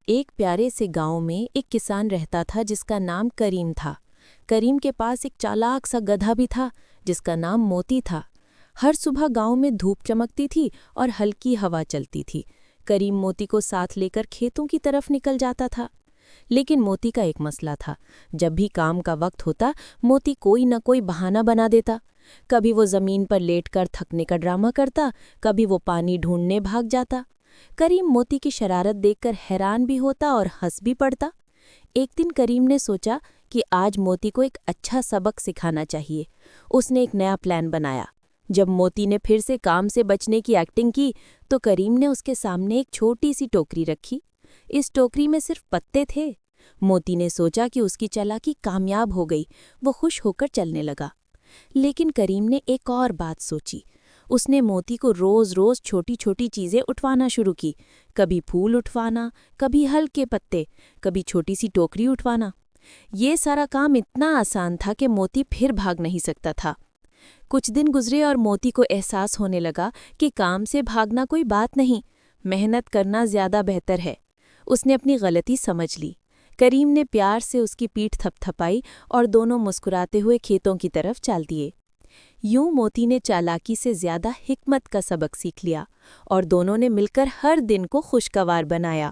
ایک پیارے سے گاؤں میں ایک کسان رہتا تھا جس کا نام کریم تھا۔ کریم کے پاس ایک چالاک سا گدھا بھی تھا جس کا نام موتی تھا۔ ہر صبح گاؤں میں دھوپ چمکتی تھی اور ہلکی ہوا چلتی تھی۔ کریم موتی کو ساتھ لے کر کھیتوں کی طرف نکل جاتا تھا۔ لیکن موتی کا ایک مسئلہ تھا، جب بھی کام کا وقت ہوتا موتی کوئی نہ کوئی بہانہ بنا دیتا۔ کبھی وہ زمین پر لیٹ کر تھکنے کا ڈرامہ کرتا، کبھی وہ پانی ڈھونڈنے بھاگ جاتا۔ کریم موتی کی شرارت دیکھ کر حیران بھی ہوتا اور ہنس بھی پڑتا۔ ایک دن کریم نے سوچا کہ آج موتی کو ایک اچھا سبق سکھانا چاہیے۔ اس نے ایک نیا پلان بنایا۔ جب موتی نے پھر سے کام سے بچنے کی ایکٹنگ کی تو کریم نے اس کے سامنے ایک چھوٹی سی ٹوکری رکھی۔ اس ٹوکری میں صرف پتے تھے۔ موتی نے سوچا کہ اس کی چالاکی کامیاب ہو گئی۔ وہ خوش ہو کر چلنے لگا۔ لیکن کریم نے ایک اور بات سوچی۔ اس نے موتی کو روز روز چھوٹی چھوٹی چیزیں اٹھوانا شروع کی۔ کبھی پھول اٹھوانا، کبھی ہلکے پتے، کبھی چھوٹی سی ٹوکری اٹھوانا۔ یہ سارا کام اتنا آسان تھا کہ موتی پھر بھاگ نہیں سکتا تھا۔ کچھ دن گزرے اور موتی کو احساس ہونے لگا کہ کام سے بھاگنا کوئی بات نہیں، محنت کرنا زیادہ بہتر ہے۔ اس نے اپنی غلطی سمجھ لی۔ کریم نے پیار سے اس کی پیٹھ تھپ تھپائی اور دونوں مسکراتے ہوئے کھیتوں کی طرف چل دیے۔ یوں موتی نے چالاکی سے زیادہ حکمت کا سبق سیکھ لیا اور دونوں نے مل کر ہر دن کو خوشگوار بنایا۔